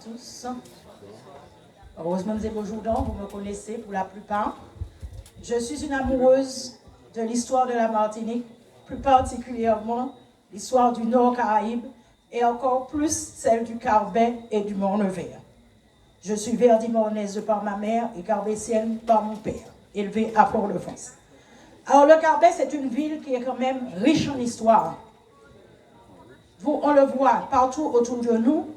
tous. Heureusement, c'est aujourd'hui, vous me connaissez pour la plupart. Je suis une amoureuse de l'histoire de la Martinique, plus particulièrement l'histoire du Nord Caraïbe et encore plus celle du Carbet et du Mont-Nevers. Je suis verdimornaise par ma mère et carbétienne par mon père, élevée à Port-de-France. Alors le Carbet, c'est une ville qui est quand même riche en histoire. On le voit partout autour de nous,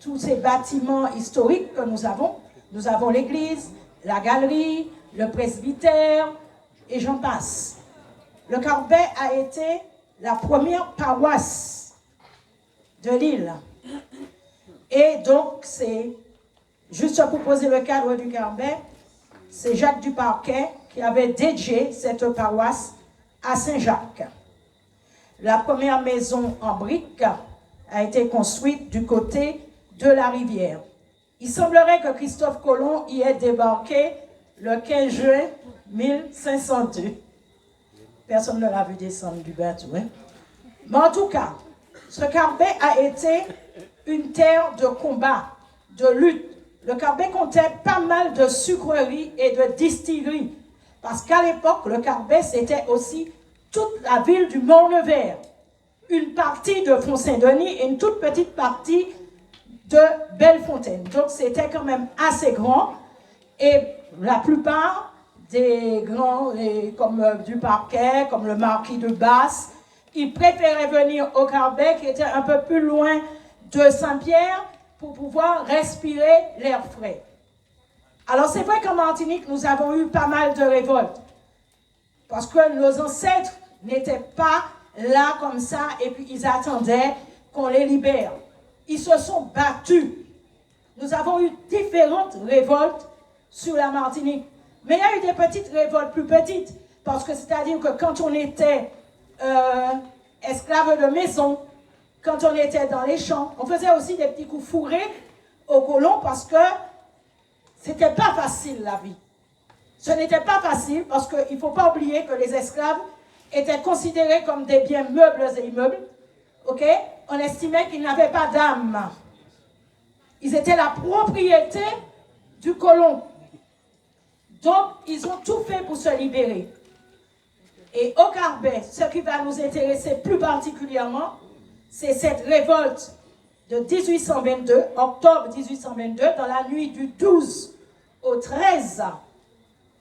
tous ces bâtiments historiques que nous avons. Nous avons l'église, la galerie, le presbytère, et j'en passe. Le Carbet a été la première paroisse de l'île. Et donc, c'est, juste pour poser le cadre du Carbet, c'est Jacques Duparquet qui avait dédié cette paroisse à Saint-Jacques. La première maison en briques a été construite du côté de la rivière. Il semblerait que Christophe Colomb y ait débarqué le 15 juin 1502. Personne ne l'a vu descendre du bateau. Hein? Mais en tout cas, ce Carbet a été une terre de combat, de lutte. Le Carbet comptait pas mal de sucreries et de distilleries. Parce qu'à l'époque, le Carbet, c'était aussi toute la ville du Mont-Nevers, une partie de Font-Saint-Denis et une toute petite partie de Bellefontaine. Donc c'était quand même assez grand et la plupart des grands, comme Duparquet, comme le marquis de Basse, ils préféraient venir au Carbet qui était un peu plus loin de Saint-Pierre pour pouvoir respirer l'air frais. Alors c'est vrai qu'en Martinique, nous avons eu pas mal de révoltes parce que nos ancêtres n'étaient pas là comme ça et puis ils attendaient qu'on les libère. Ils se sont battus. Nous avons eu différentes révoltes sur la Martinique. Mais il y a eu des petites révoltes plus petites. Parce que c'est-à-dire que quand on était esclave de maison, quand on était dans les champs, on faisait aussi des petits coups fourrés aux colons parce que c'était pas facile la vie. Ce n'était pas facile parce qu'il ne faut pas oublier que les esclaves étaient considérés comme des biens meubles et immeubles. Ok? On estimait qu'ils n'avaient pas d'âme. Ils étaient la propriété du colon. Donc, ils ont tout fait pour se libérer. Et au Carbet, ce qui va nous intéresser plus particulièrement, c'est cette révolte de 1822, octobre 1822, dans la nuit du 12 au 13,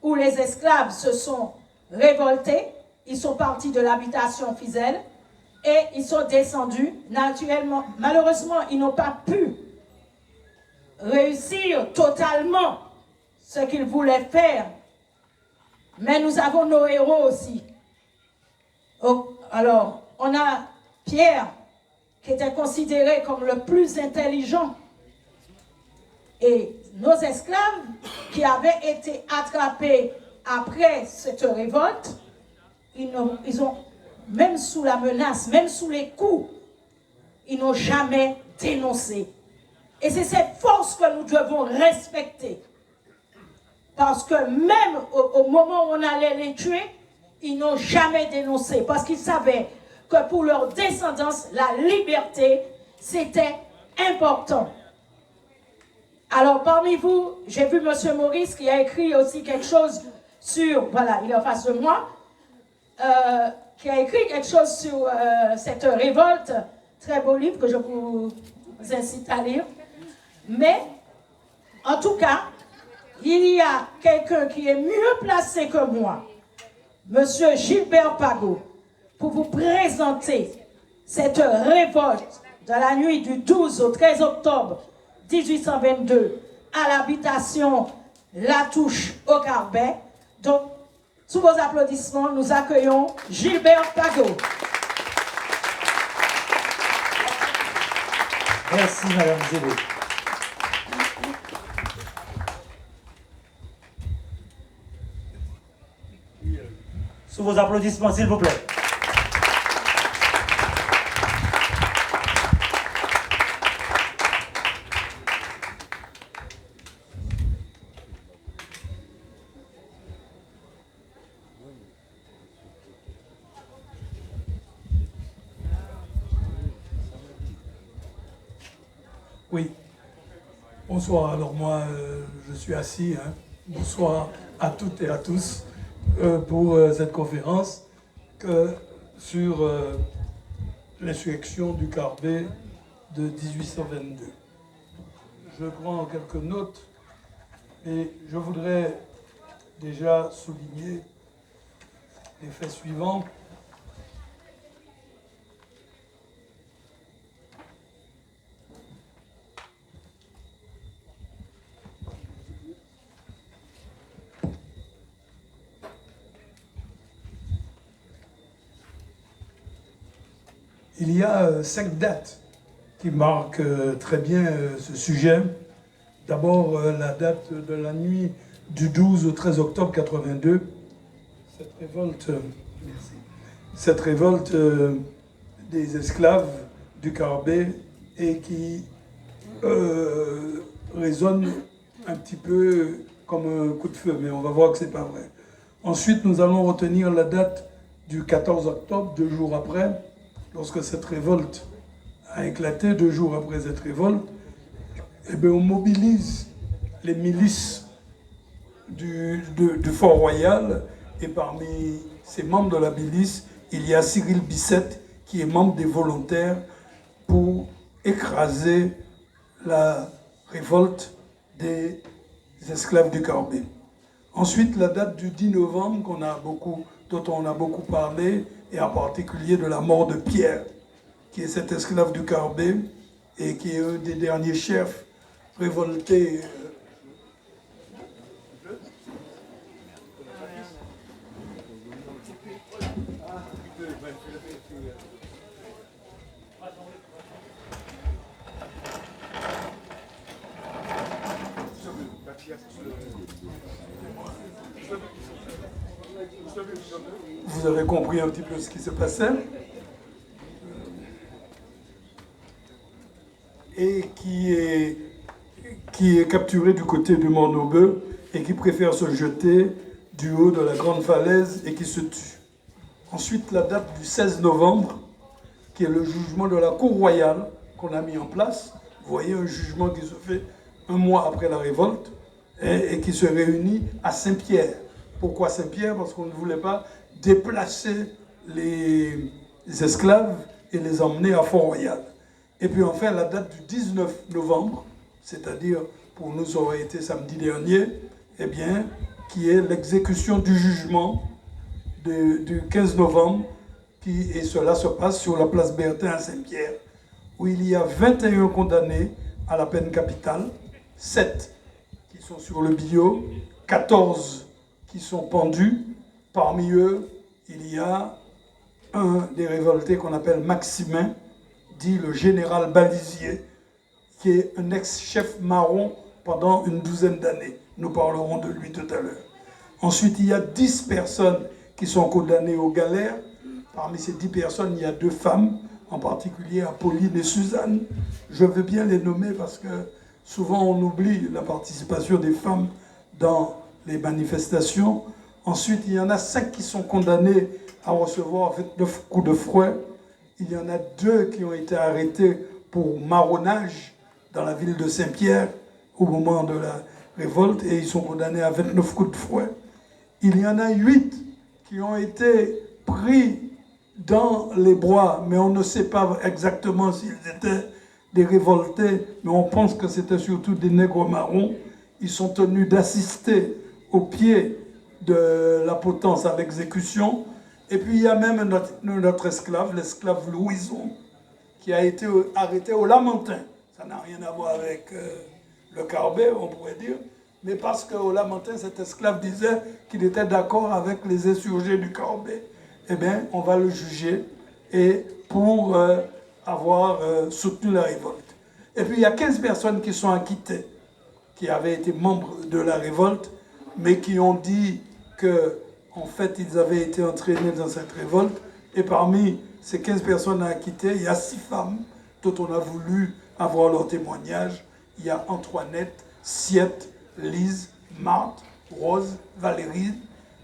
où les esclaves se sont révoltés. Ils sont partis de l'habitation Fizel et ils sont descendus. Naturellement, malheureusement, ils n'ont pas pu réussir totalement ce qu'ils voulaient faire. Mais nous avons nos héros aussi. Alors, on a Pierre, qui était considéré comme le plus intelligent. Et nos esclaves, qui avaient été attrapés après cette révolte, ils ont, même sous la menace, même sous les coups, ils n'ont jamais dénoncé. Et c'est cette force que nous devons respecter. Parce que même au moment où on allait les tuer, ils n'ont jamais dénoncé. Parce qu'ils savaient que pour leur descendance, la liberté, c'était important. Alors, parmi vous, j'ai vu M. Maurice qui a écrit aussi quelque chose sur, voilà, il est en face de moi, qui a écrit quelque chose sur cette révolte. Très beau livre que je vous incite à lire. Mais, en tout cas, il y a quelqu'un qui est mieux placé que moi, M. Gilbert Pagot, pour vous présenter cette révolte de la nuit du 12 au 13 octobre 1822 à l'habitation La Touche au Carbet. Donc, sous vos applaudissements, nous accueillons Gilbert Pagot. Merci, Madame Zélo. Sous vos applaudissements, s'il vous plaît. Oui. Bonsoir, alors moi je suis assis. Bonsoir à toutes et à tous pour cette conférence sur l'insurrection du Carbet de 1822. Je prends quelques notes et je voudrais déjà souligner les faits suivants. Il y a 5 dates qui marquent très bien ce sujet. D'abord, la date de la nuit du 12 au 13 octobre 82. Cette révolte des esclaves du Carbet et qui résonne un petit peu comme un coup de feu, mais on va voir que ce n'est pas vrai. Ensuite, nous allons retenir la date du 14 octobre, 2 jours après, lorsque cette révolte a éclaté. 2 jours après cette révolte, eh bien, on mobilise les milices du Fort-Royal, et parmi ces membres de la milice, il y a Cyril Bissette, qui est membre des volontaires pour écraser la révolte des esclaves du Carbet. Ensuite, la date du 10 novembre, dont on a beaucoup parlé, et en particulier de la mort de Pierre, qui est cet esclave du Carbet et qui est un des derniers chefs révoltés. Vous avez compris un petit peu ce qui se passait. Et qui est capturé du côté du Mont Noble et qui préfère se jeter du haut de la grande falaise et qui se tue. Ensuite, la date du 16 novembre, qui est le jugement de la Cour royale qu'on a mis en place. Vous voyez, un jugement qui se fait 1 mois après la révolte et qui se réunit à Saint-Pierre. Pourquoi Saint-Pierre? Parce qu'on ne voulait pas déplacer les esclaves et les emmener à Fort-Royal. Et puis enfin, la date du 19 novembre, c'est-à-dire pour nous ça aurait été samedi dernier, eh bien, qui est l'exécution du jugement du 15 novembre, et cela se passe sur la place Bertin à Saint-Pierre, où il y a 21 condamnés à la peine capitale, 7 qui sont sur le billot, 14 qui sont pendus. Parmi eux, il y a un des révoltés qu'on appelle Maximin, dit le général Balisier, qui est un ex-chef marron pendant une 12aine d'années. Nous parlerons de lui tout à l'heure. Ensuite, il y a 10 personnes qui sont condamnées aux galères. Parmi ces 10 personnes, il y a 2 femmes, en particulier Apolline et Suzanne. Je veux bien les nommer parce que souvent on oublie la participation des femmes dans les manifestations. Ensuite, il y en a 5 qui sont condamnés à recevoir 29 coups de fouet. Il y en a 2 qui ont été arrêtés pour marronnage dans la ville de Saint-Pierre au moment de la révolte et ils sont condamnés à 29 coups de fouet. Il y en a 8 qui ont été pris dans les bois, mais on ne sait pas exactement s'ils étaient des révoltés, mais on pense que c'était surtout des nègres marrons. Ils sont tenus d'assister au pied de la potence à l'exécution. Et puis il y a même notre esclave, l'esclave Louison, qui a été arrêté au Lamentin. Ça n'a rien à voir avec le Carbet, on pourrait dire, mais parce qu'au Lamentin, cet esclave disait qu'il était d'accord avec les insurgés du Carbet. Eh bien, on va le juger et pour avoir soutenu la révolte. Et puis il y a 15 personnes qui sont acquittées, qui avaient été membres de la révolte, mais qui ont dit que en fait, ils avaient été entraînés dans cette révolte. Et parmi ces 15 personnes acquittées, il y a 6 femmes dont on a voulu avoir leur témoignage. Il y a Antoinette, Siette, Lise, Marthe, Rose, Valérie.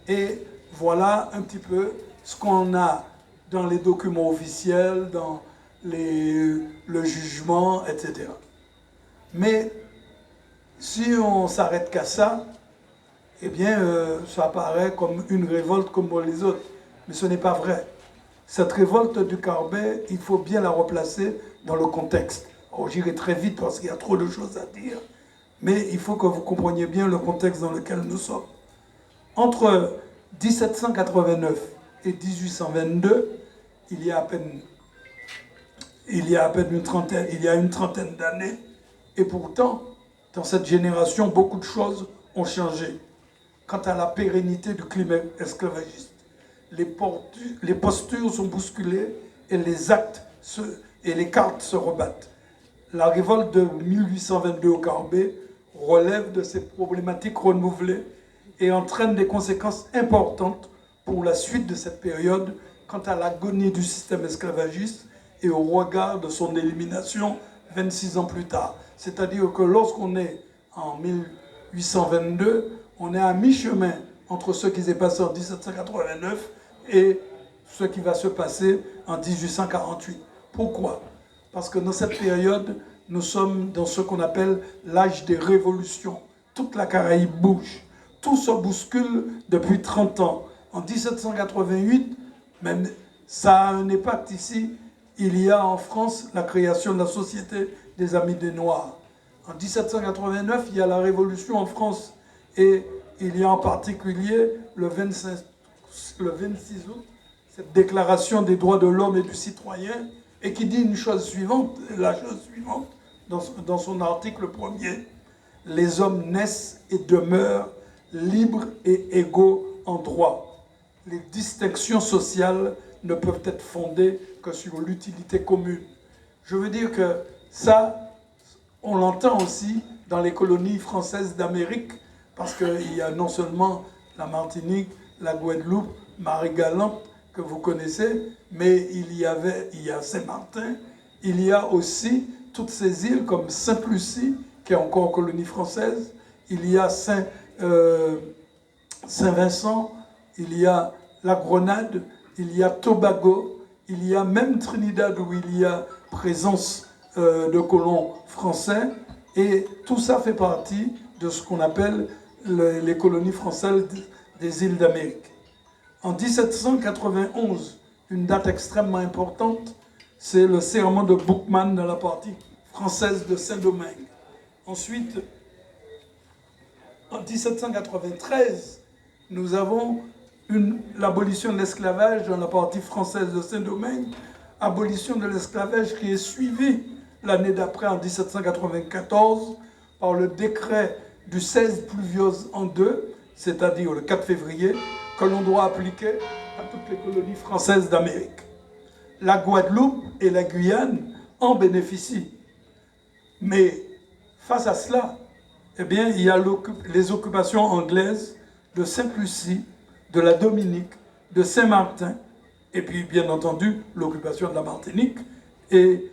Et voilà un petit peu ce qu'on a dans les documents officiels, dans le jugement, etc. Mais Si on s'arrête qu'à ça, eh bien, ça apparaît comme une révolte comme les autres. Mais ce n'est pas vrai. Cette révolte du Carbet, il faut bien la replacer dans le contexte. Alors, j'irai très vite parce qu'il y a trop de choses à dire, mais il faut que vous compreniez bien le contexte dans lequel nous sommes. Entre 1789 et 1822, il y a une trentaine d'années, et pourtant, dans cette génération, beaucoup de choses ont changé. Quant à la pérennité du climat esclavagiste, les postures sont bousculées et les actes et les cartes se rebattent. La révolte de 1822 au Carbet relève de ces problématiques renouvelées et entraîne des conséquences importantes pour la suite de cette période quant à l'agonie du système esclavagiste et au regard de son élimination 26 ans plus tard. C'est-à-dire que lorsqu'on est en 1822, on est à mi-chemin entre ce qui s'est passé en 1789 et ce qui va se passer en 1848. Pourquoi? Parce que dans cette période, nous sommes dans ce qu'on appelle l'âge des révolutions. Toute la Caraïbe bouge. Tout se bouscule depuis 30 ans. En 1788, même ça a un impact ici, il y a en France la création de la Société des Amis des Noirs. En 1789, il y a la Révolution en France et il y a en particulier le 26 août, cette déclaration des droits de l'homme et du citoyen, et qui dit une chose suivante, la chose suivante, dans son article premier, les hommes naissent et demeurent libres et égaux en droit. Les distinctions sociales ne peuvent être fondées que sur l'utilité commune. Je veux dire que ça, on l'entend aussi dans les colonies françaises d'Amérique, parce qu'il y a non seulement la Martinique, la Guadeloupe, Marie-Galante, que vous connaissez, mais il y a Saint-Martin, il y a aussi toutes ces îles comme Sainte-Lucie, qui est encore colonie française, il y a Saint-Vincent, il y a la Grenade, il y a Tobago, il y a même Trinidad où il y a présence de colons français, et tout ça fait partie de ce qu'on appelle les colonies françaises des îles d'Amérique. En 1791, une date extrêmement importante, c'est le serment de Boukman dans la partie française de Saint-Domingue. Ensuite, en 1793, nous avons l'abolition de l'esclavage dans la partie française de Saint-Domingue, abolition de l'esclavage qui est suivie l'année d'après, en 1794, par le décret du 16 pluviose en 2, c'est-à-dire le 4 février, que l'on doit appliquer à toutes les colonies françaises d'Amérique. La Guadeloupe et la Guyane en bénéficient. Mais face à cela, eh bien, il y a les occupations anglaises de Sainte-Lucie, de la Dominique, de Saint-Martin, et puis bien entendu l'occupation de la Martinique. Et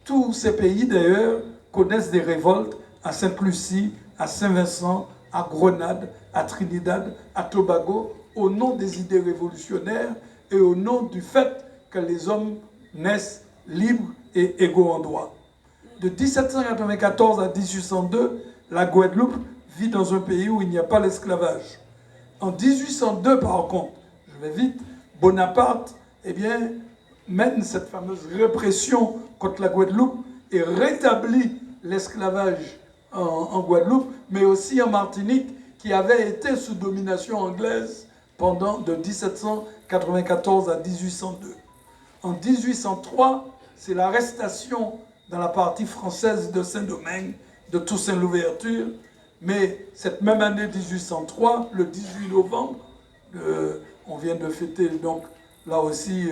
tous ces pays d'ailleurs connaissent des révoltes à Sainte-Lucie, à Saint-Vincent, à Grenade, à Trinidad, à Tobago, au nom des idées révolutionnaires et au nom du fait que les hommes naissent libres et égaux en droit. De 1794 à 1802, la Guadeloupe vit dans un pays où il n'y a pas l'esclavage. En 1802, par contre, je vais vite, Bonaparte, eh bien, mène cette fameuse répression contre la Guadeloupe et rétablit l'esclavage en Guadeloupe, mais aussi en Martinique, qui avait été sous domination anglaise pendant de 1794 à 1802. En 1803, c'est l'arrestation dans la partie française de Saint-Domingue de Toussaint Louverture, mais cette même année 1803, le 18 novembre, on vient de fêter donc là aussi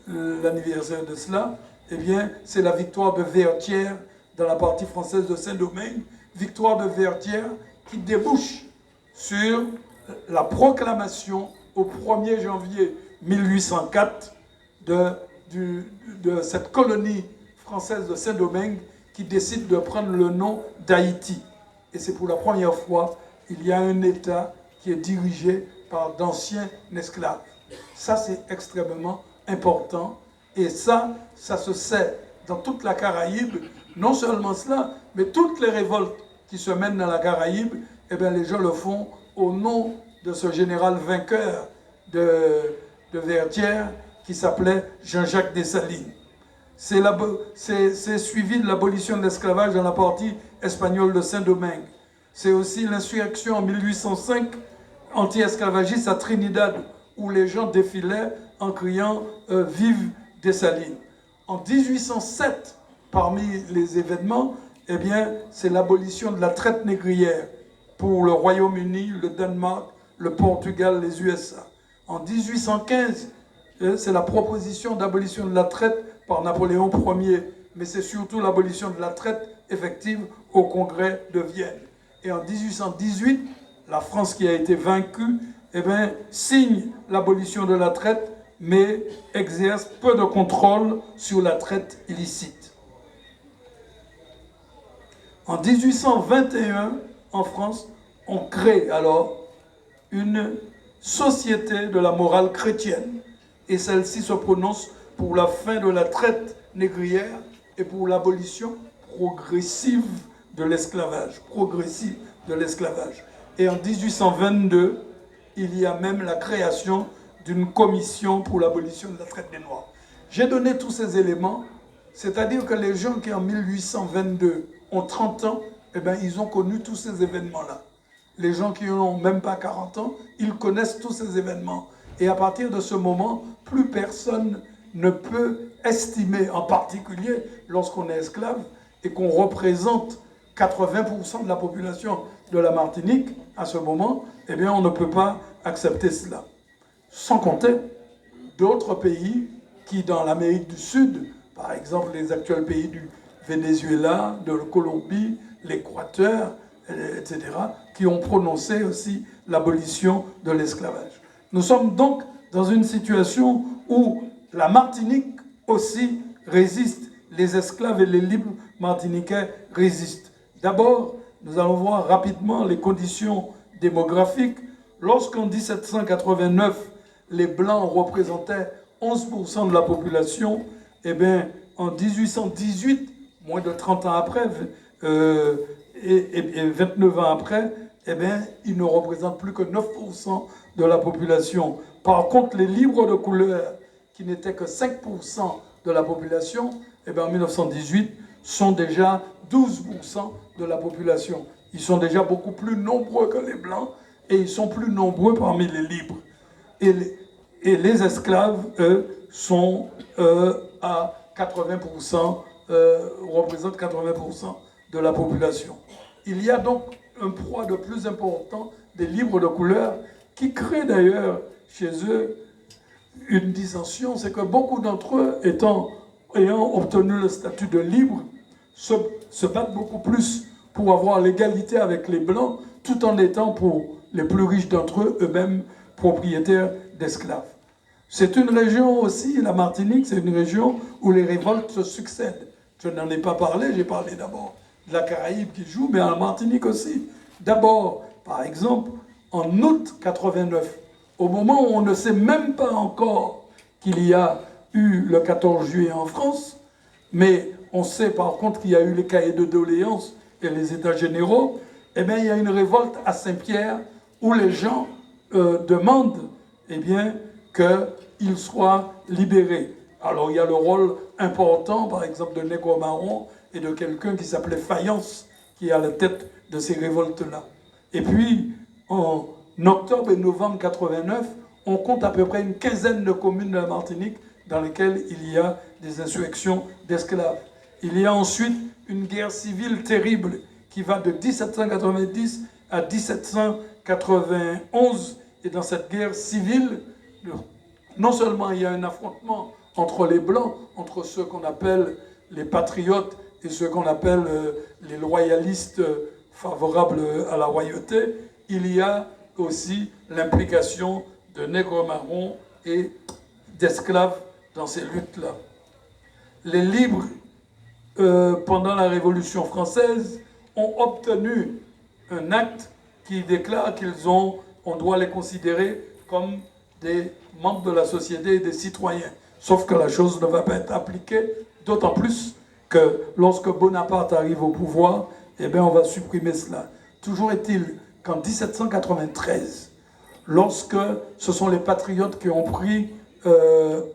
l'anniversaire de cela, eh bien c'est la victoire de Vertières dans la partie française de Saint-Domingue, victoire de Vertières qui débouche sur la proclamation au 1er janvier 1804 de cette colonie française de Saint-Domingue qui décide de prendre le nom d'Haïti. Et c'est pour la première fois, il y a un État qui est dirigé par d'anciens esclaves. Ça, c'est extrêmement important. Et ça se sait dans toute la Caraïbe, non seulement cela, mais toutes les révoltes qui se mènent dans la Caraïbe, eh bien, les gens le font au nom de ce général vainqueur de Vertières qui s'appelait Jean-Jacques Dessalines. C'est suivi de l'abolition de l'esclavage dans la partie espagnole de Saint-Domingue. C'est aussi l'insurrection en 1805 anti-esclavagiste à Trinidad, où les gens défilaient en criant « Vive Dessalines ». En 1807, parmi les événements, eh bien, c'est l'abolition de la traite négrière pour le Royaume-Uni, le Danemark, le Portugal, les USA. En 1815, c'est la proposition d'abolition de la traite par Napoléon Ier, mais c'est surtout l'abolition de la traite effective au Congrès de Vienne. Et en 1818, la France qui a été vaincue, eh bien, signe l'abolition de la traite, mais exerce peu de contrôle sur la traite illicite. En 1821, en France, on crée alors une société de la morale chrétienne, et celle-ci se prononce pour la fin de la traite négrière et pour l'abolition progressive de l'esclavage. Et en 1822, il y a même la création d'une commission pour l'abolition de la traite des Noirs. J'ai donné tous ces éléments, c'est-à-dire que les gens qui en 1822 ont 30 ans, eh bien, ils ont connu tous ces événements-là. Les gens qui n'ont même pas 40 ans, ils connaissent tous ces événements. Et à partir de ce moment, plus personne ne peut estimer, en particulier lorsqu'on est esclave et qu'on représente 80% de la population de la Martinique, à ce moment, eh bien, on ne peut pas accepter cela. Sans compter d'autres pays qui, dans l'Amérique du Sud, par exemple les actuels pays du Venezuela, de la Colombie, l'Équateur, etc., qui ont prononcé aussi l'abolition de l'esclavage. Nous sommes donc dans une situation où la Martinique aussi résiste, les esclaves et les libres martiniquais résistent. D'abord, nous allons voir rapidement les conditions démographiques. Lorsqu'en 1789, les Blancs représentaient 11% de la population, eh bien, en 1818, moins de 30 ans après, et 29 ans après, eh bien, ils ne représentent plus que 9% de la population. Par contre, les libres de couleur, qui n'étaient que 5% de la population, eh bien, en 1918, sont déjà 12% de la population. Ils sont déjà beaucoup plus nombreux que les Blancs et ils sont plus nombreux parmi les libres. Et les esclaves, eux, sont à 80%, représentent 80% de la population. Il y a donc un poids de plus important des libres de couleur qui crée d'ailleurs chez eux une dissension, c'est que beaucoup d'entre eux, ayant obtenu le statut de libre, se battent beaucoup plus pour avoir l'égalité avec les Blancs, tout en étant pour les plus riches d'entre eux, eux-mêmes propriétaires d'esclaves. C'est une région aussi, la Martinique, c'est une région où les révoltes se succèdent. Je n'en ai pas parlé, j'ai parlé d'abord de la Caraïbe qui joue, mais en Martinique aussi. D'abord, par exemple, en août 89, au moment où on ne sait même pas encore qu'il y a eu le 14 juillet en France, mais on sait par contre qu'il y a eu les cahiers de doléances et les états généraux, eh bien, il y a une révolte à Saint-Pierre où les gens demandent eh bien, qu'ils soient libérés. Alors, il y a le rôle important, par exemple, de Nègre Marron et de quelqu'un qui s'appelait Faïence, qui est à la tête de ces révoltes-là. Et puis, en octobre et novembre 89, on compte à peu près une quinzaine de communes de la Martinique dans lesquelles il y a des insurrections d'esclaves. Il y a ensuite une guerre civile terrible qui va de 1790 à 1791. Et dans cette guerre civile, non seulement il y a un affrontement entre les Blancs, entre ceux qu'on appelle les patriotes et ceux qu'on appelle les loyalistes favorables à la royauté, il y a aussi l'implication de nègres marrons et d'esclaves dans ces luttes-là. Les libres, pendant la Révolution française, ont obtenu un acte qui déclare on doit les considérer comme des membres de la société et des citoyens. Sauf que la chose ne va pas être appliquée, d'autant plus que lorsque Bonaparte arrive au pouvoir, eh bien, on va supprimer cela. Toujours est-il qu'en 1793, lorsque ce sont les patriotes qui ont pris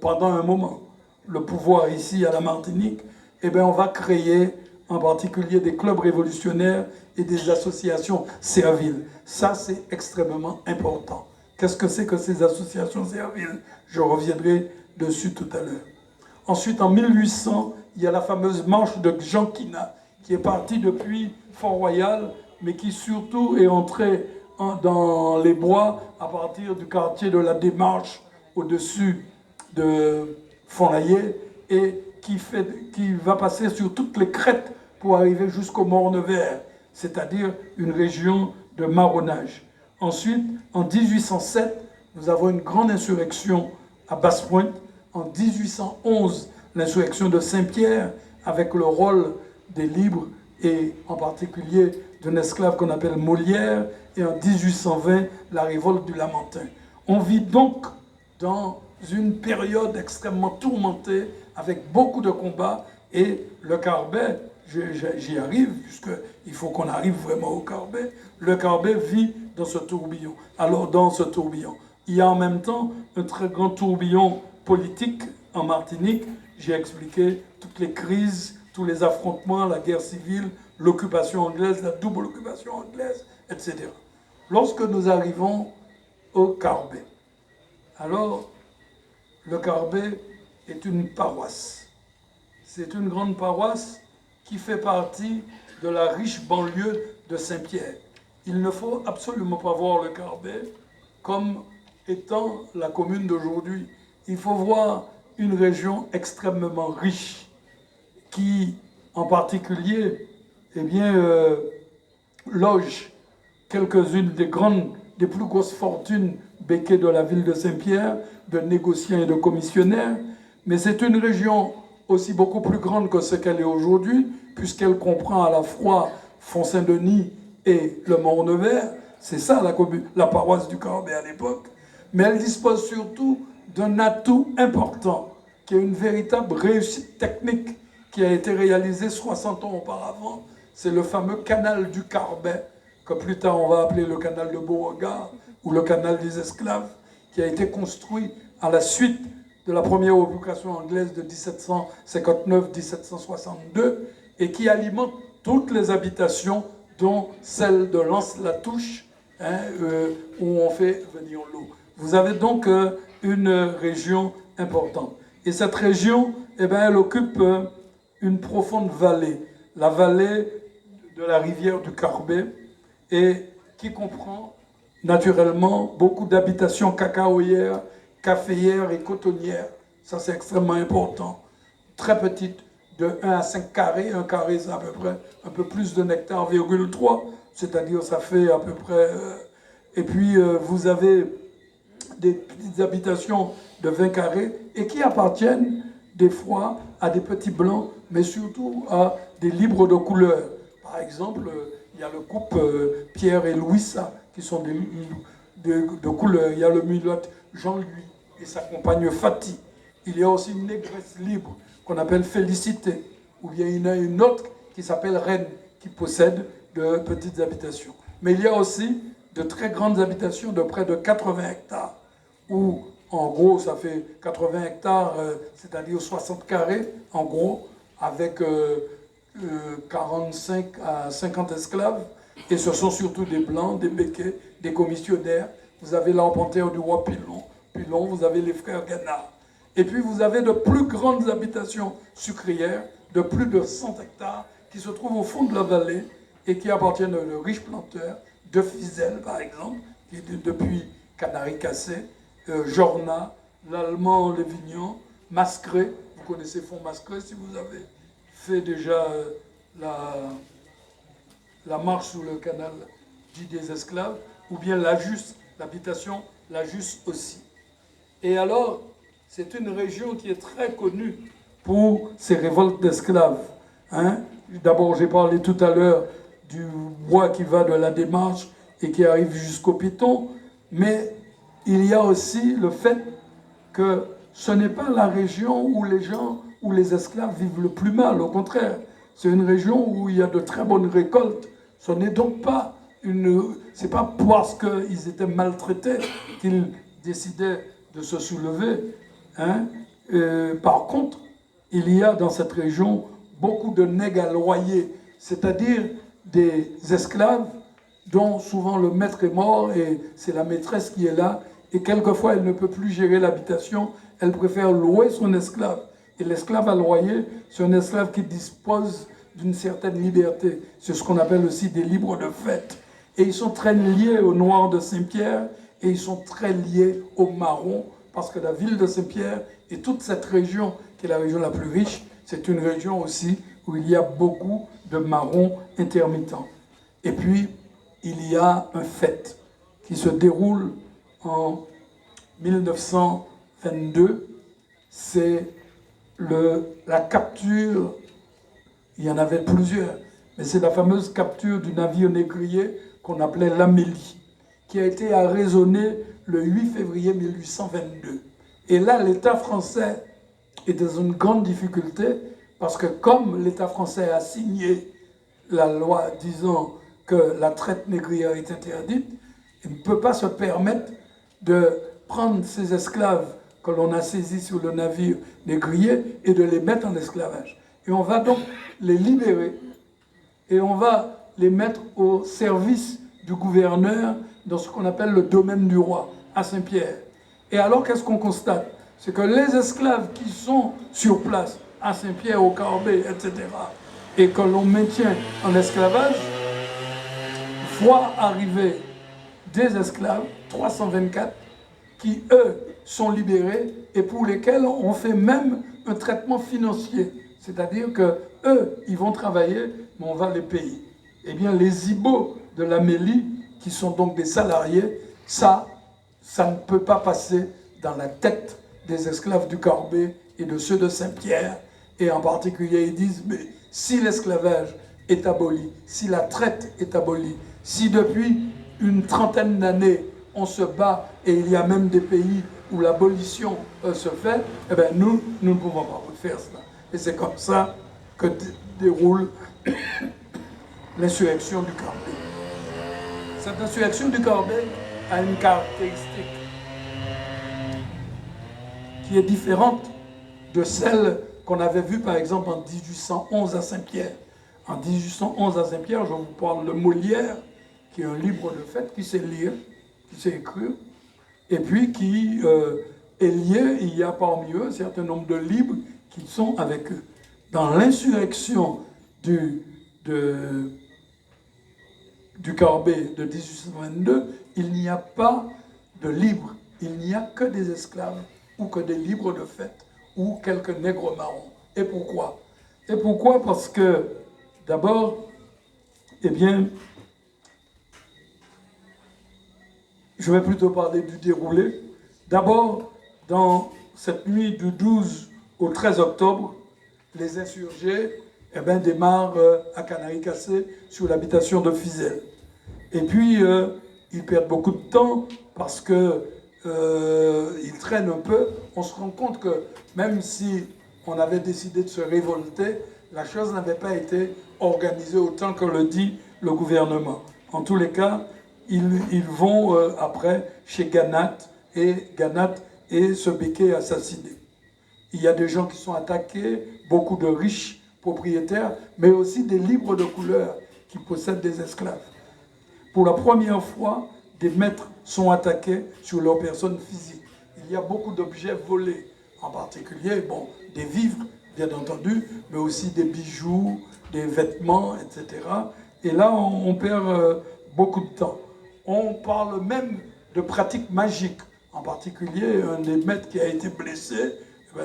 pendant un moment le pouvoir ici à la Martinique, eh bien, on va créer en particulier des clubs révolutionnaires et des associations serviles. Ça, c'est extrêmement important. Qu'est-ce que c'est que ces associations serviles? Je reviendrai dessus tout à l'heure. Ensuite, en 1800, il y a la fameuse marche de Jeanquina, qui est partie depuis Fort-Royal, mais qui surtout est entrée dans les bois à partir du quartier de la Démarche, au-dessus de Font-Laillé, et qui va passer sur toutes les crêtes pour arriver jusqu'au Morne-Vert, c'est-à-dire une région de marronnage. Ensuite, en 1807, nous avons une grande insurrection à Basse-Pointe. En 1811, l'insurrection de Saint-Pierre, avec le rôle des libres et en particulier d'un esclave qu'on appelle Molière. Et en 1820, la révolte du Lamentin. On vit donc dans une période extrêmement tourmentée, avec beaucoup de combats, et le Carbet, j'y arrive, puisqu'il faut qu'on arrive vraiment au Carbet, le Carbet vit dans ce tourbillon. Alors, dans ce tourbillon, il y a en même temps un très grand tourbillon politique en Martinique. J'ai expliqué toutes les crises, tous les affrontements, la guerre civile, l'occupation anglaise, la double occupation anglaise, etc. Lorsque nous arrivons au Carbet, alors le Carbet est une paroisse. C'est une grande paroisse qui fait partie de la riche banlieue de Saint-Pierre. Il ne faut absolument pas voir le Carbet comme étant la commune d'aujourd'hui. Il faut voir une région extrêmement riche qui, en particulier, loge quelques-unes des plus grosses fortunes béquées de la ville de Saint-Pierre, de négociants et de commissionnaires. Mais c'est une région aussi beaucoup plus grande que ce qu'elle est aujourd'hui, puisqu'elle comprend à la fois Font-Saint-Denis et le Morne-Vert. C'est ça la paroisse du Carbet à l'époque. Mais elle dispose surtout d'un atout important, qui est une véritable réussite technique qui a été réalisée 60 ans auparavant. C'est le fameux canal du Carbet, que plus tard on va appeler le canal de Beauregard ou le canal des esclaves, qui a été construit à la suite de la première occupation anglaise de 1759-1762 et qui alimente toutes les habitations, dont celle de Lens-la-Touche, où on fait venir l'eau. Vous avez donc une région importante. Et cette région, elle occupe une profonde vallée, la vallée de la rivière du Carbet, et qui comprend naturellement beaucoup d'habitations cacaoyères, caféières et cotonnières. Ça, c'est extrêmement important. Très petites, de 1 à 5 carrés. Un carré, c'est à peu près un peu plus d'un hectare, 3. C'est-à-dire, ça fait à peu près... et puis, vous avez des petites habitations de 20 carrés et qui appartiennent des fois à des petits blancs, mais surtout à des libres de couleur. Par exemple, il y a le couple Pierre et Louisa qui sont de couleur. Il y a le mulâtre Jean-Louis et sa compagne Fatih. Il y a aussi une négresse libre qu'on appelle Félicité, ou bien il y en a une autre qui s'appelle Reine, qui possède de petites habitations. Mais il y a aussi de très grandes habitations de près de 80 hectares, où en gros ça fait 80 hectares, c'est-à-dire 60 carrés, en gros, avec 45 à 50 esclaves, et ce sont surtout des blancs, des béquets, des commissionnaires. Vous avez l'arpentière du roi Pilon, vous avez les frères Guénard. Et puis vous avez de plus grandes habitations sucrières, de plus de 100 hectares, qui se trouvent au fond de la vallée et qui appartiennent à de riches planteurs, de Fizel par exemple, qui est depuis Canary-Cassé, Jorna, l'Allemand Lévignan, Mascret. Vous connaissez Font-Mascret si vous avez fait déjà la marche sous le canal dit des esclaves, ou bien la Juste, l'habitation la Juste aussi. Et alors, c'est une région qui est très connue pour ses révoltes d'esclaves. D'abord, j'ai parlé tout à l'heure du bois qui va de la Démarche et qui arrive jusqu'au Piton, mais il y a aussi le fait que ce n'est pas la région où les gens où les esclaves vivent le plus mal. Au contraire, c'est une région où il y a de très bonnes récoltes. Ce n'est donc pas c'est pas parce qu'ils étaient maltraités qu'ils décidaient de se soulever. Hein. Par contre, il y a dans cette région beaucoup de nègres à loyer, c'est-à-dire des esclaves dont souvent le maître est mort et c'est la maîtresse qui est là. Et quelquefois, elle ne peut plus gérer l'habitation, elle préfère louer son esclave. Et l'esclave à loyer, c'est un esclave qui dispose d'une certaine liberté. C'est ce qu'on appelle aussi des libres de fête. Et ils sont très liés aux Noirs de Saint-Pierre et ils sont très liés aux Marrons parce que la ville de Saint-Pierre et toute cette région, qui est la région la plus riche, c'est une région aussi où il y a beaucoup de Marrons intermittents. Et puis, il y a un fête qui se déroule en 1922. C'est la capture, il y en avait plusieurs, mais c'est la fameuse capture du navire négrier qu'on appelait l'Amélie, qui a été arraisonnée le 8 février 1822. Et là, l'État français est dans une grande difficulté parce que comme l'État français a signé la loi disant que la traite négrière est interdite, il ne peut pas se permettre de prendre ces esclaves que l'on a saisis sur le navire négrier et de les mettre en esclavage. Et on va donc les libérer et on va les mettre au service du gouverneur dans ce qu'on appelle le domaine du roi, à Saint-Pierre. Et alors, qu'est-ce qu'on constate? C'est que les esclaves qui sont sur place, à Saint-Pierre, au Carbet, etc., et que l'on maintient en esclavage, voient arriver des esclaves, 324, qui, eux, sont libérés et pour lesquels on fait même un traitement financier. C'est-à-dire que eux, ils vont travailler, mais on va les payer. Eh bien, les Ibo de l'Amélie, qui sont donc des salariés, ça ne peut pas passer dans la tête des esclaves du Carbet et de ceux de Saint-Pierre. Et en particulier, ils disent, mais si l'esclavage est aboli, si la traite est abolie, si depuis une trentaine d'années, on se bat et il y a même des pays où l'abolition se fait, eh bien nous ne pouvons pas faire cela. Et c'est comme ça que déroule l'insurrection du Carbet. Cette insurrection du Carbet a une caractéristique qui est différente de celle qu'on avait vue par exemple en 1811 à Saint-Pierre. En 1811 à Saint-Pierre, je vous parle de Molière, qui est un livre de fête, qui sait lire, qui sait écrire, et puis qui est lié, il y a parmi eux un certain nombre de livres qui sont avec eux. Dans l'insurrection du Carbet de 1822, il n'y a pas de libres, il n'y a que des esclaves ou que des libres de fête ou quelques nègres marrons. Et pourquoi? Et pourquoi? Parce que, d'abord, eh bien, je vais plutôt parler du déroulé. D'abord, dans cette nuit du 12 au 13 octobre, les insurgés démarrent à Canaries-Cassé sur l'habitation de Fizel. Et puis, ils perdent beaucoup de temps parce qu'ils traînent un peu. On se rend compte que même si on avait décidé de se révolter, la chose n'avait pas été organisée autant que le dit le gouvernement. En tous les cas, ils vont après chez Ganat et ce béquet est assassiné. Il y a des gens qui sont attaqués, beaucoup de riches propriétaires, mais aussi des libres de couleur qui possèdent des esclaves. Pour la première fois, des maîtres sont attaqués sur leur personne physique. Il y a beaucoup d'objets volés, en particulier des vivres, bien entendu, mais aussi des bijoux, des vêtements, etc. Et là, on perd beaucoup de temps. On parle même de pratiques magiques. En particulier, un des maîtres qui a été blessé,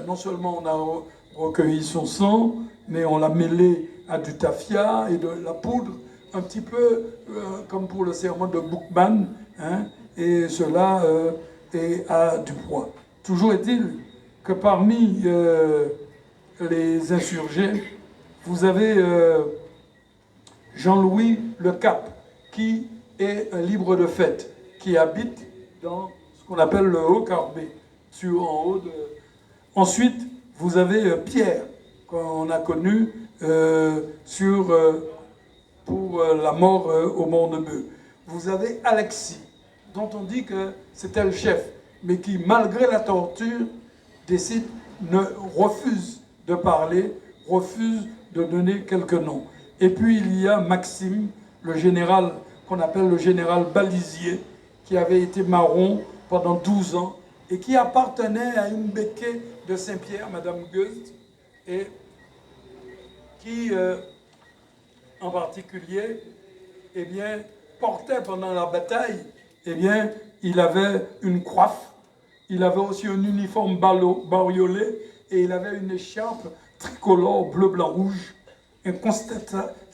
non seulement on a recueilli son sang, mais on l'a mêlé à du tafia et de la poudre, un petit peu comme pour le serment de Boukman, et cela a du poids. Toujours est-il que parmi les insurgés, vous avez Jean-Louis Le Cap, qui est un libre de fête, qui habite dans ce qu'on appelle le Haut-Carbet, en haut de... Ensuite, Vous avez Pierre, qu'on a connu pour la mort au Mont-Neubeu. Vous avez Alexis, dont on dit que c'était le chef, mais qui, malgré la torture, refuse de parler, refuse de donner quelques noms. Et puis il y a Maxime, le général qu'on appelle le général Balisier, qui avait été marron pendant 12 ans et qui appartenait à une béquée de Saint-Pierre, Madame Geust, et qui, en particulier, eh bien, portait pendant la bataille, eh bien, il avait une coiffe, il avait aussi un uniforme bariolé et il avait une écharpe tricolore bleu, blanc, rouge.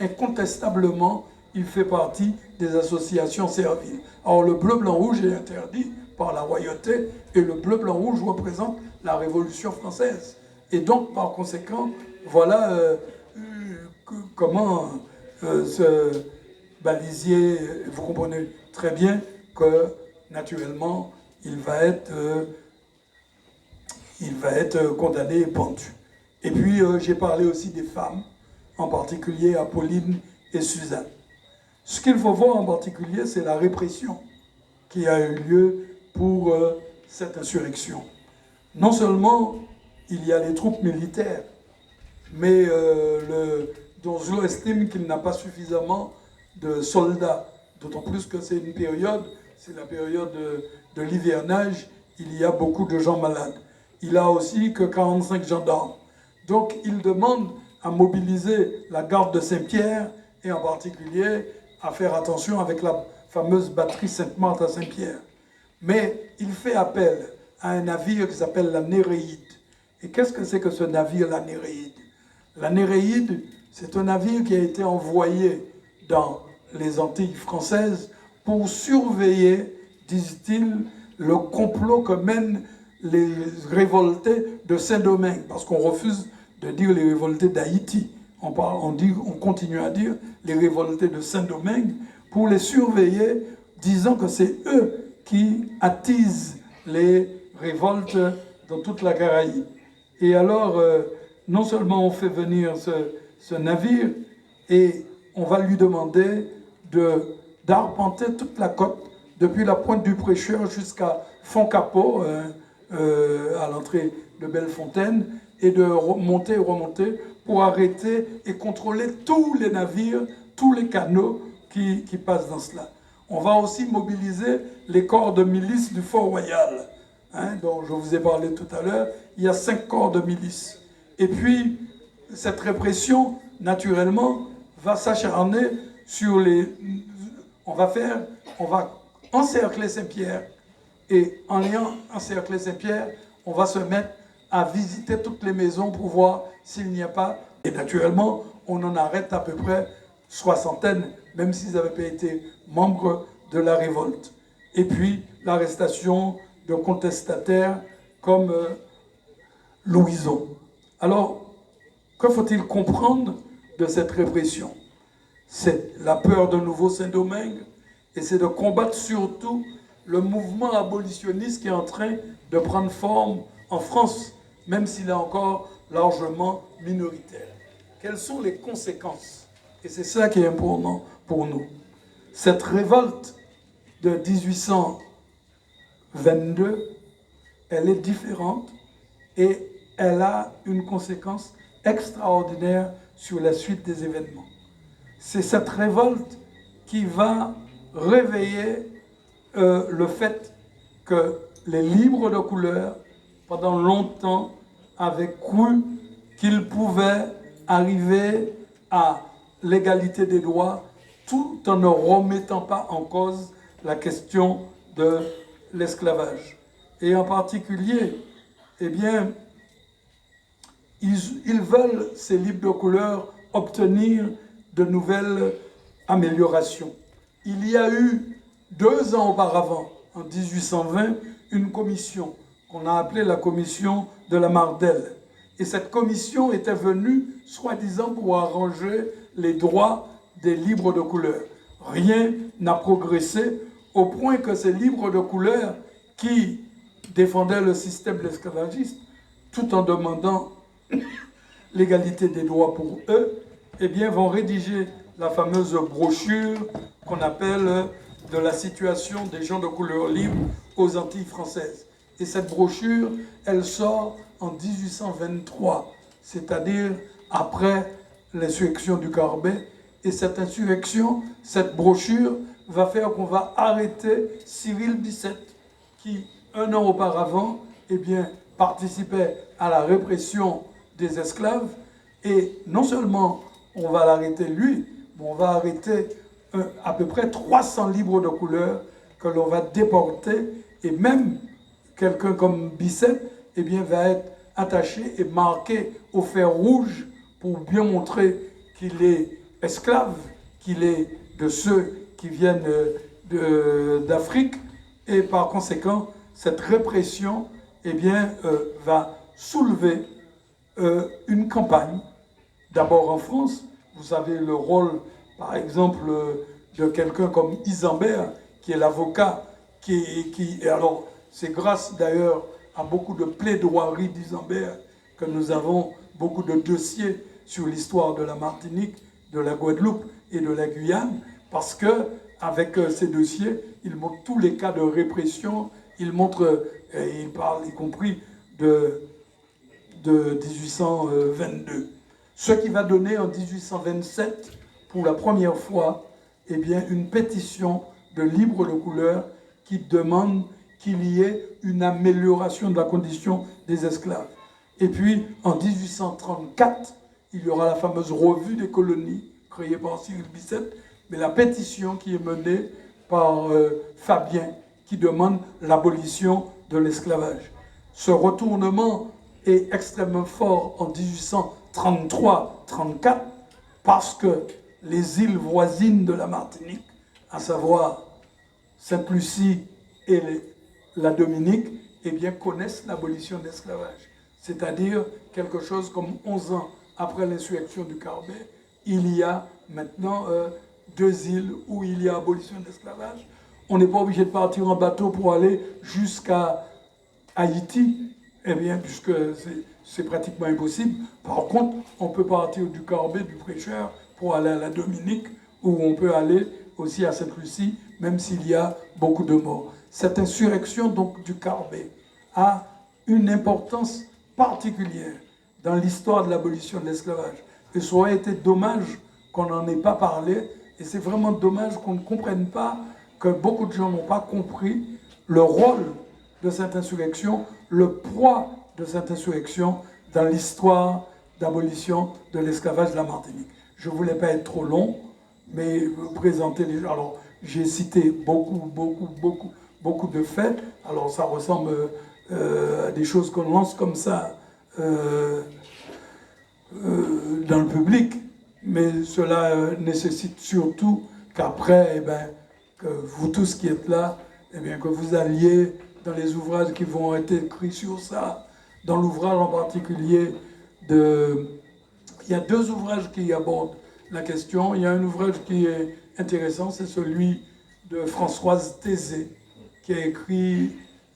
Incontestablement, il fait partie des associations serviles. Alors, le bleu, blanc, rouge est interdit par la royauté et le bleu, blanc, rouge représente la Révolution française. Et donc, par conséquent, voilà comment ce Balisier, vous comprenez très bien que, naturellement, il va être condamné et pendu. Et puis, j'ai parlé aussi des femmes, en particulier Apolline et Suzanne. Ce qu'il faut voir en particulier, c'est la répression qui a eu lieu pour cette insurrection. Non seulement il y a les troupes militaires, mais Donzo estime qu'il n'a pas suffisamment de soldats, d'autant plus que c'est une période, c'est la période de l'hivernage, il y a beaucoup de gens malades. Il a aussi que 45 gendarmes. Donc il demande à mobiliser la garde de Saint-Pierre et en particulier à faire attention avec la fameuse batterie Sainte-Marthe à Saint-Pierre. Mais il fait appel à un navire qui s'appelle la Néréide. Et qu'est-ce que c'est que ce navire, la Néréide? La Néréide, c'est un navire qui a été envoyé dans les Antilles françaises pour surveiller, disent-ils, le complot que mènent les révoltés de Saint-Domingue, parce qu'on refuse de dire les révoltés d'Haïti. On continue à dire les révoltés de Saint-Domingue pour les surveiller, disant que c'est eux qui attisent les révoltes dans toute la Caraïbe. Et alors, non seulement on fait venir ce navire, et on va lui demander d'arpenter toute la côte, depuis la pointe du Prêcheur jusqu'à Font-Capot, à l'entrée de Bellefontaine, et de monter et remonter pour arrêter et contrôler tous les navires, tous les canaux qui passent dans cela. On va aussi mobiliser les corps de milice du Fort-Royal, dont je vous ai parlé tout à l'heure. Il y a 5 corps de milice. Et puis, cette répression, naturellement, va s'acharner sur les... On va encercler Saint-Pierre. Et en ayant encerclé Saint-Pierre, on va se mettre à visiter toutes les maisons pour voir s'il n'y a pas. Et naturellement, on en arrête à peu près soixantaine, même s'ils n'avaient pas été membres de la révolte. Et puis, l'arrestation de contestataires comme Louison. Alors, que faut-il comprendre de cette répression? C'est la peur de nouveau Saint-Domingue et c'est de combattre surtout le mouvement abolitionniste qui est en train de prendre forme en France, même s'il est encore largement minoritaire. Quelles sont les conséquences? Et c'est ça qui est important pour nous. Cette révolte de 1822, elle est différente et elle a une conséquence extraordinaire sur la suite des événements. C'est cette révolte qui va réveiller le fait que les libres de couleur, pendant longtemps, avaient cru qu'ils pouvaient arriver à l'égalité des droits tout en ne remettant pas en cause la question de l'esclavage. Et en particulier, eh bien, ils veulent, ces libres de couleur, obtenir de nouvelles améliorations. Il y a eu 2 ans auparavant, en 1820, une commission qu'on a appelée la commission de la Mardelle. Et cette commission était venue, soi-disant, pour arranger les droits des libres de couleur. Rien n'a progressé au point que ces libres de couleur qui défendaient le système esclavagiste, tout en demandant l'égalité des droits pour eux, eh bien, vont rédiger la fameuse brochure qu'on appelle de la situation des gens de couleur libre aux Antilles françaises. Et cette brochure, elle sort en 1823, c'est-à-dire après l'insurrection du Carbet. Et cette insurrection, cette brochure, va faire qu'on va arrêter Cyril Bicêtre, qui, un an auparavant, eh bien, participait à la répression des esclaves. Et non seulement on va l'arrêter lui, mais on va arrêter à peu près 300 libres de couleur que l'on va déporter. Et même quelqu'un comme Bicêtre, eh bien, va être attaché et marqué au fer rouge pour bien montrer qu'il est esclave, qu'il est de ceux qui viennent d'Afrique. Et par conséquent, cette répression, eh bien, va soulever une campagne. D'abord en France, vous savez le rôle, par exemple, de quelqu'un comme Isambert, qui est l'avocat, et alors c'est grâce d'ailleurs à beaucoup de plaidoiries d'Isambert que nous avons beaucoup de dossiers sur l'histoire de la Martinique, de la Guadeloupe et de la Guyane, parce que avec ces dossiers, il montre tous les cas de répression, il montre, et il parle y compris de 1822. Ce qui va donner en 1827, pour la première fois, eh bien, une pétition de libre de couleur qui demande qu'il y ait une amélioration de la condition des esclaves. Et puis, en 1834, il y aura la fameuse revue des colonies, créée par Cyril Bicêtre, mais la pétition qui est menée par Fabien, qui demande l'abolition de l'esclavage. Ce retournement est extrêmement fort en 1833-34 parce que les îles voisines de la Martinique, à savoir Sainte-Lucie et la Dominique, eh bien, connaissent l'abolition de l'esclavage. C'est-à-dire quelque chose comme 11 ans après l'insurrection du Carbet, il y a maintenant 2 îles où il y a abolition de l'esclavage. On n'est pas obligé de partir en bateau pour aller jusqu'à Haïti, eh bien, puisque c'est pratiquement impossible. Par contre, on peut partir du Carbet, du Prêcheur, pour aller à la Dominique, où on peut aller aussi à Sainte-Lucie, même s'il y a beaucoup de morts. Cette insurrection donc du Carbet a une importance particulière dans l'histoire de l'abolition de l'esclavage. Et ça aurait été dommage qu'on n'en ait pas parlé, et c'est vraiment dommage qu'on ne comprenne pas, que beaucoup de gens n'ont pas compris le rôle de cette insurrection, le poids de cette insurrection dans l'histoire d'abolition de l'esclavage de la Martinique. Je ne voulais pas être trop long, mais présenter les gens. Alors, j'ai cité beaucoup de faits. Alors, ça ressemble à des choses qu'on lance comme ça dans le public, mais cela nécessite surtout qu'après, eh ben, que vous tous qui êtes là, eh bien, que vous alliez dans les ouvrages qui vont être écrits sur ça, dans l'ouvrage en particulier il y a 2 ouvrages qui abordent la question. Il y a un ouvrage qui est intéressant, c'est celui de Françoise Thésée, qui a écrit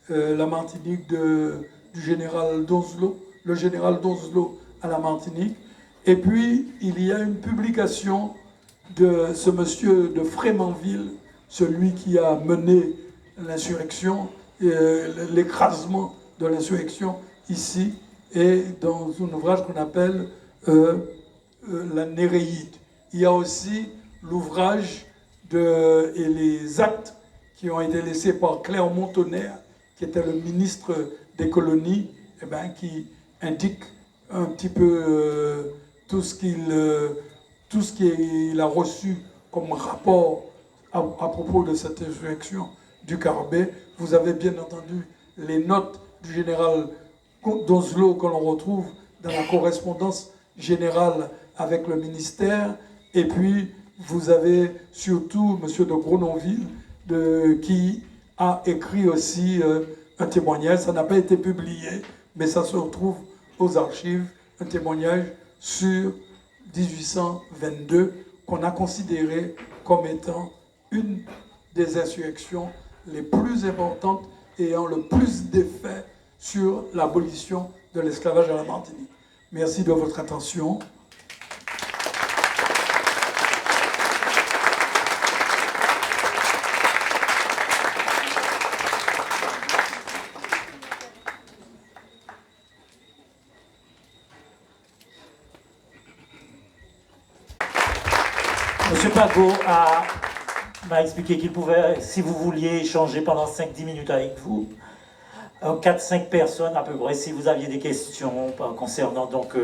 La Martinique du général Donzelot, le général Donzelot à la Martinique. Et puis, il y a une publication de ce monsieur de Frémanville, celui qui a mené l'insurrection, l'écrasement de l'insurrection ici, et dans un ouvrage qu'on appelle la Néréide. Il y a aussi l'ouvrage et les actes qui ont été laissés par Clermont-Tonnerre, qui était le ministre des colonies, eh ben, qui indique un petit peu tout ce qu'il a reçu comme rapport à propos de cette insurrection du Carbet. Vous avez bien entendu les notes du général Donzelot que l'on retrouve dans la correspondance générale avec le ministère. Et puis, vous avez surtout M. de Grononville qui a écrit aussi un témoignage. Ça n'a pas été publié, mais ça se retrouve aux archives. Un témoignage sur 1822 qu'on a considéré comme étant une des insurrections les plus importantes ayant le plus d'effet sur l'abolition de l'esclavage à la Martinique. Merci de votre attention. Monsieur Pago m'a expliqué qu'il pouvait, si vous vouliez, échanger pendant 5-10 minutes avec vous. 4-5 personnes à peu près, si vous aviez des questions concernant donc,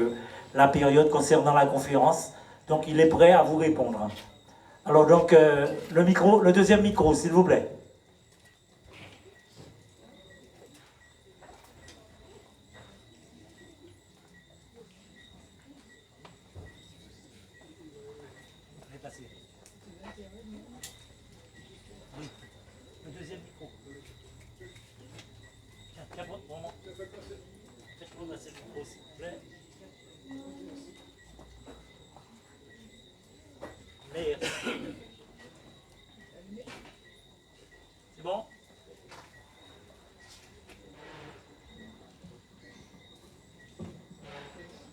la période, concernant la conférence. Donc il est prêt à vous répondre. Alors donc, le deuxième micro, s'il vous plaît. Oui, le deuxième micro. Tiens, pour moi. Faites-moi passer le micro, s'il vous plaît. Merci. C'est bon?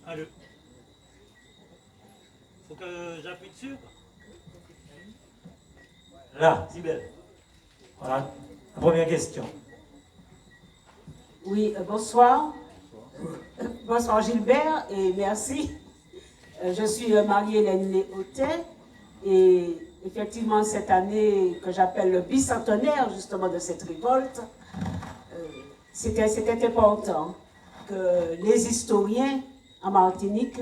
Allô? Faut que j'appuie dessus? Là, Sibelle. Voilà, la première question. Oui, bonsoir. Bonsoir Gilbert et merci. Je suis Marie-Hélène Léotet et effectivement cette année que j'appelle le bicentenaire justement de cette révolte, c'était important que les historiens en Martinique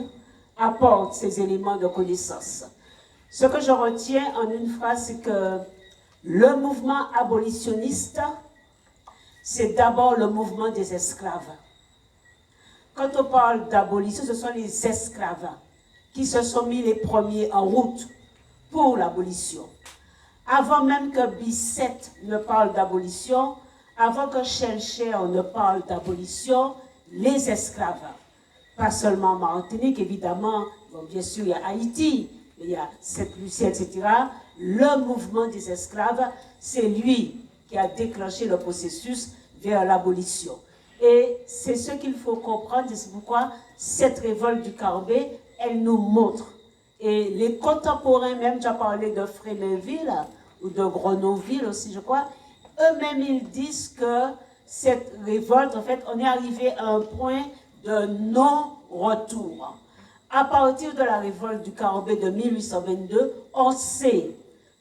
apportent ces éléments de connaissance. Ce que je retiens en une phrase, c'est que le mouvement abolitionniste, c'est d'abord le mouvement des esclaves. Quand on parle d'abolition, ce sont les esclaves qui se sont mis les premiers en route pour l'abolition. Avant même que Bicêtre ne parle d'abolition, avant que Schellcher ne parle d'abolition, les esclaves, pas seulement Martinique, évidemment, bon, bien sûr il y a Haïti, il y a Sainte-Lucie, etc. Le mouvement des esclaves, c'est lui qui a déclenché le processus vers l'abolition. Et c'est ce qu'il faut comprendre, et c'est pourquoi cette révolte du Cambé, elle nous montre. Et les contemporains, même, tu as parlé de Fréminville, ou de Grenouilleville aussi, je crois, eux-mêmes, ils disent que cette révolte, en fait, on est arrivé à un point de non-retour. À partir de la révolte du Cambé de 1822, on sait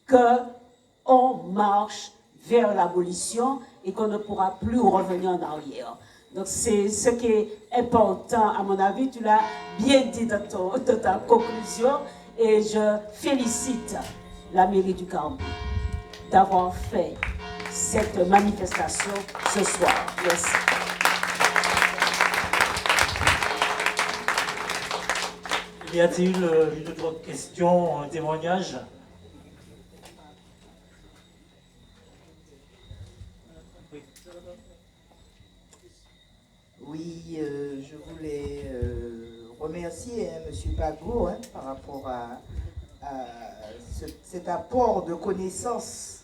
qu'on marche vers l'abolition et qu'on ne pourra plus revenir en arrière. Donc c'est ce qui est important, à mon avis, tu l'as bien dit dans ta conclusion, et je félicite la mairie du Cambé d'avoir fait cette manifestation ce soir. Merci. Y a-t-il une autre question, un témoignage? Oui, je voulais remercier M. Pago par rapport à cet apport de connaissances.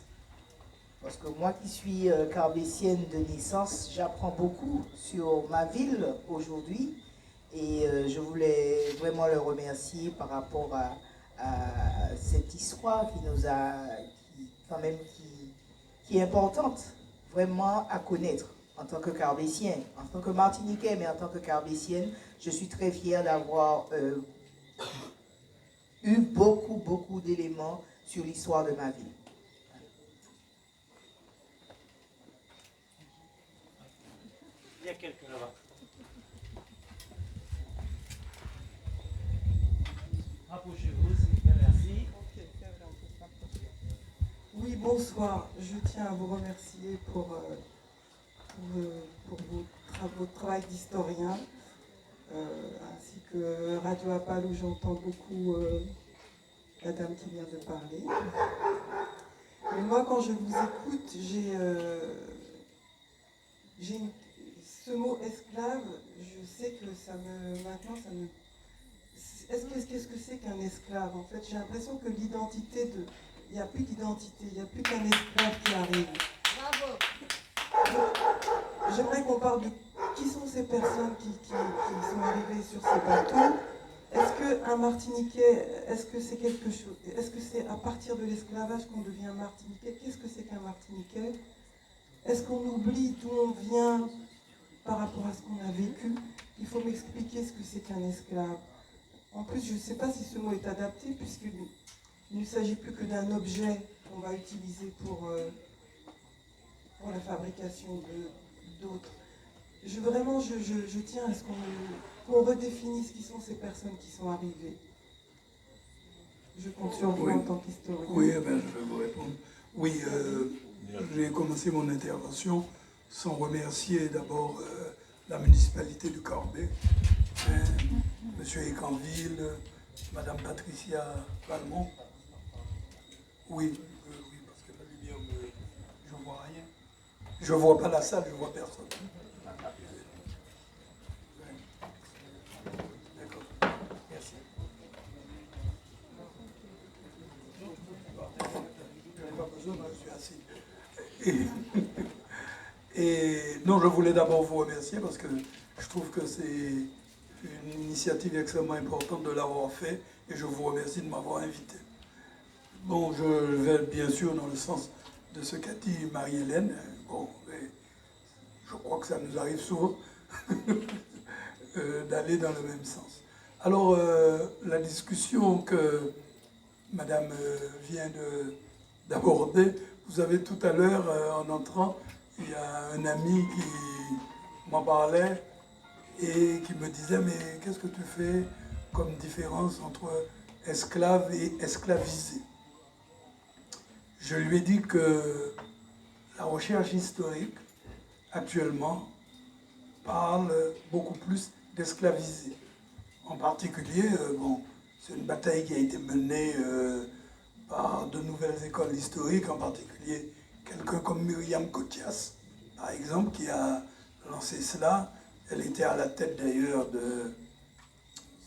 Parce que moi qui suis carbétienne de naissance, j'apprends beaucoup sur ma ville aujourd'hui. Et je voulais vraiment le remercier par rapport à cette histoire qui nous a, qui est importante, vraiment à connaître. En tant que carbétien, en tant que martiniquais, mais en tant que carbétienne, je suis très fière d'avoir eu beaucoup d'éléments sur l'histoire de ma vie. Il y a quelqu'un là-bas. Rapprochez-vous, s'il vous plaît, merci. Oui, bonsoir. Je tiens à vous remercier pour votre travail d'historien, ainsi que Radio Apal où j'entends beaucoup la dame qui vient de parler. Mais moi, quand je vous écoute, ce mot esclave, je sais que qu'est-ce que c'est qu'un esclave? En fait, j'ai l'impression que il n'y a plus d'identité, il n'y a plus qu'un esclave qui arrive. Bravo. J'aimerais qu'on parle qui sont ces personnes qui sont arrivées sur ces bateaux? Est-ce qu'un Martiniquais, est-ce que c'est quelque chose, est-ce que c'est à partir de l'esclavage qu'on devient Martiniquais? Qu'est-ce que c'est qu'un Martiniquais? Est-ce qu'on oublie d'où on vient par rapport à ce qu'on a vécu? Il faut m'expliquer ce que c'est qu'un esclave. En plus, je ne sais pas si ce mot est adapté, puisqu'il ne s'agit plus que d'un objet qu'on va utiliser pour la fabrication d'autres. Vraiment, je tiens à ce qu'on redéfinisse qui sont ces personnes qui sont arrivées. Je compte sur vous en tant qu'historien. Oui, je vais vous répondre. Oui, j'ai commencé mon intervention sans remercier d'abord la municipalité du Carbet, M. Ecanville, Mme Patricia Valmont. Oui, parce que la lumière, je ne vois rien. Je ne vois pas la salle, je ne vois personne. D'accord, merci. Je n'ai pas besoin, je suis assis. Et non, je voulais d'abord vous remercier parce que je trouve que c'est une initiative extrêmement importante de l'avoir fait et je vous remercie de m'avoir invité. Bon, je vais bien sûr dans le sens de ce qu'a dit Marie-Hélène. Bon, je crois que ça nous arrive souvent d'aller dans le même sens. Alors, la discussion que Madame vient d'aborder, vous avez tout à l'heure, en entrant, il y a un ami qui m'en parlait et qui me disait « Mais qu'est-ce que tu fais comme différence entre esclave et esclavisé ?» Je lui ai dit que la recherche historique, actuellement, parle beaucoup plus d'esclavisé. En particulier, c'est une bataille qui a été menée par de nouvelles écoles historiques, en particulier quelqu'un comme Myriam Cothias, par exemple, qui a lancé cela. Elle était à la tête d'ailleurs de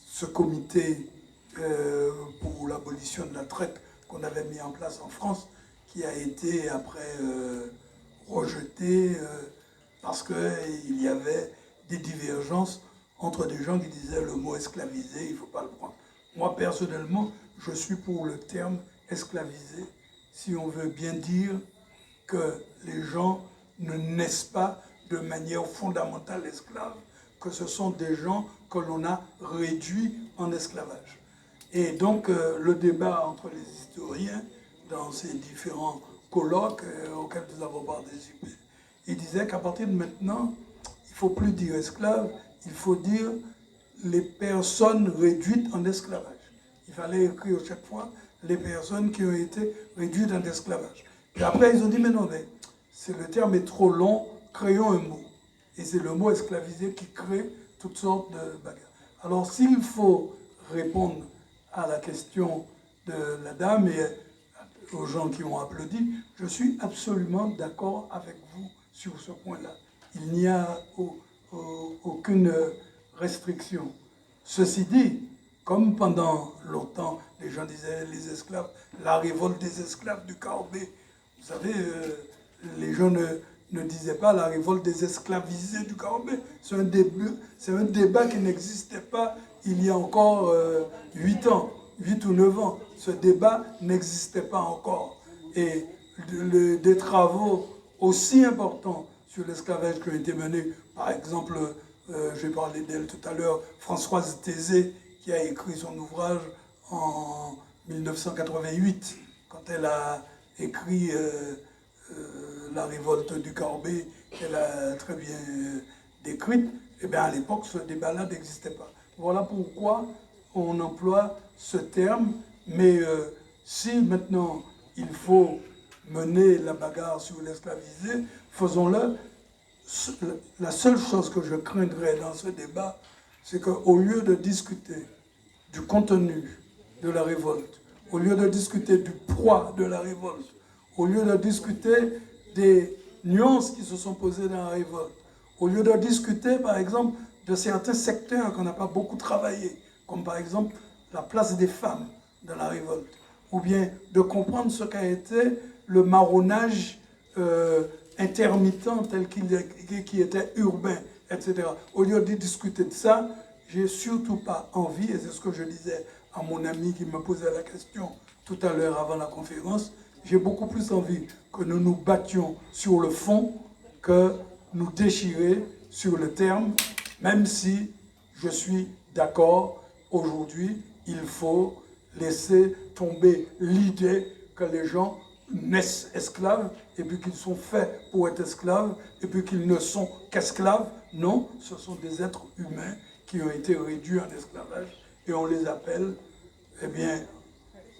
ce comité pour l'abolition de la traite qu'on avait mis en place en France, qui a été après rejeté parce qu'il y avait des divergences entre des gens qui disaient le mot esclavisé, il ne faut pas le prendre. Moi, personnellement, je suis pour le terme esclavisé, si on veut bien dire que les gens ne naissent pas de manière fondamentale esclaves, que ce sont des gens que l'on a réduits en esclavage. Et donc, le débat entre les historiens, dans ces différents colloques auxquels nous avons participé, il disait qu'à partir de maintenant, il ne faut plus dire esclaves, il faut dire les personnes réduites en esclavage. Il fallait écrire chaque fois les personnes qui ont été réduites en esclavage. Et après, ils ont dit, mais non, mais le terme est trop long, créons un mot. Et c'est le mot esclavisé qui crée toutes sortes de bagarres. Alors, s'il faut répondre à la question de la dame et aux gens qui ont applaudi, je suis absolument d'accord avec vous sur ce point-là. Il n'y a aucune restriction. Ceci dit, comme pendant longtemps, les gens disaient les esclaves, la révolte des esclaves du Carbet, vous savez, les gens ne disaient pas la révolte des esclavisés du Carbet. C'est un débat qui n'existait pas il y a encore 8 ans, 8 ou 9 ans. Ce débat n'existait pas encore. Et des travaux aussi importants sur l'esclavage qui ont été menés, par exemple, j'ai parlé d'elle tout à l'heure, Françoise Thésée, qui a écrit son ouvrage en 1988, quand elle a écrit La révolte du Carbet, qu'elle a très bien décrite, et bien à l'époque, ce débat-là n'existait pas. Voilà pourquoi on emploie ce terme, mais si maintenant il faut mener la bagarre sur l'esclavisé, faisons-le. La seule chose que je craindrais dans ce débat, c'est qu'au lieu de discuter du contenu de la révolte, au lieu de discuter du poids de la révolte, au lieu de discuter des nuances qui se sont posées dans la révolte, au lieu de discuter, par exemple, de certains secteurs qu'on n'a pas beaucoup travaillé, comme par exemple la place des femmes dans la révolte, ou bien de comprendre ce qu'a été le marronnage intermittent tel qui était urbain etc. Au lieu de discuter de ça, j'ai surtout pas envie, et c'est ce que je disais à mon ami qui me posait la question tout à l'heure avant la conférence, j'ai beaucoup plus envie que nous nous battions sur le fond que nous déchirer sur le terme, même si je suis d'accord, aujourd'hui, il faut laisser tomber l'idée que les gens naissent esclaves et puis qu'ils sont faits pour être esclaves et puis qu'ils ne sont qu'esclaves. Non, ce sont des êtres humains qui ont été réduits en esclavage et on les appelle, eh bien,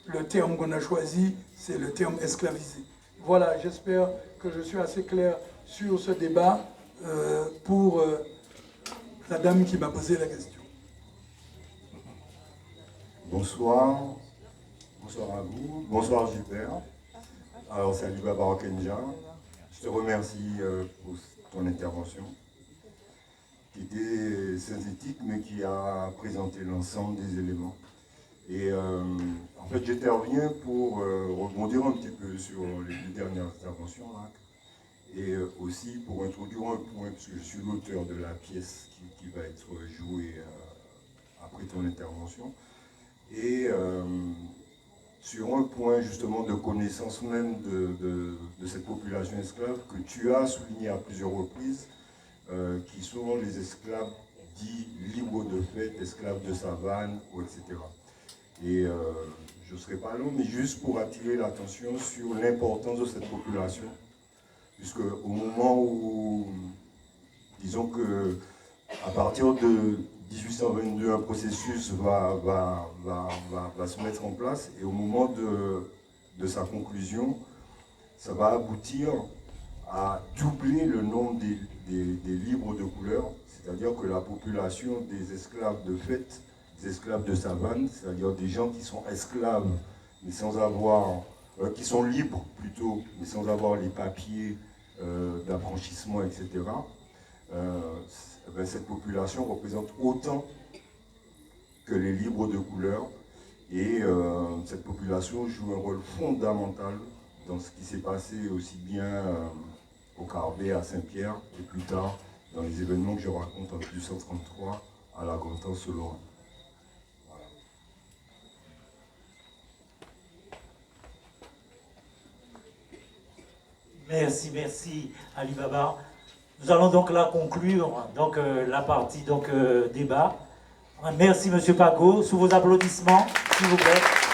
le terme qu'on a choisi, c'est le terme esclavisé. Voilà, j'espère que je suis assez clair sur ce débat pour la dame qui m'a posé la question. Bonsoir. Bonsoir à vous. Bonsoir Gilbert. Alors c'est Ali Baba Kenja. Je te remercie pour ton intervention qui était synthétique mais qui a présenté l'ensemble des éléments. Et en fait j'interviens pour rebondir un petit peu sur les deux dernières interventions là, et aussi pour introduire un point, puisque je suis l'auteur de la pièce qui va être jouée après ton intervention. Et sur un point justement de connaissance même de cette population esclave que tu as souligné à plusieurs reprises, qui sont les esclaves dits libres de fait, esclaves de savane, etc. Et je ne serai pas long, mais juste pour attirer l'attention sur l'importance de cette population, puisque au moment où, disons que à partir de 1822, un processus va se mettre en place et au moment de sa conclusion, ça va aboutir à doubler le nombre des libres de couleur, c'est-à-dire que la population des esclaves de fait, des esclaves de savane, c'est-à-dire des gens qui sont esclaves, mais sans avoir, qui sont libres plutôt, mais sans avoir les papiers d'affranchissement, etc., cette population représente autant que les libres de couleur et cette population joue un rôle fondamental dans ce qui s'est passé aussi bien au Carbet, à Saint-Pierre et plus tard dans les événements que je raconte en 1833 à la Gontan-Soloran. Voilà. Merci Ali Baba. Nous allons donc là conclure la partie débat. Merci Monsieur Pago, sous vos applaudissements, s'il vous plaît.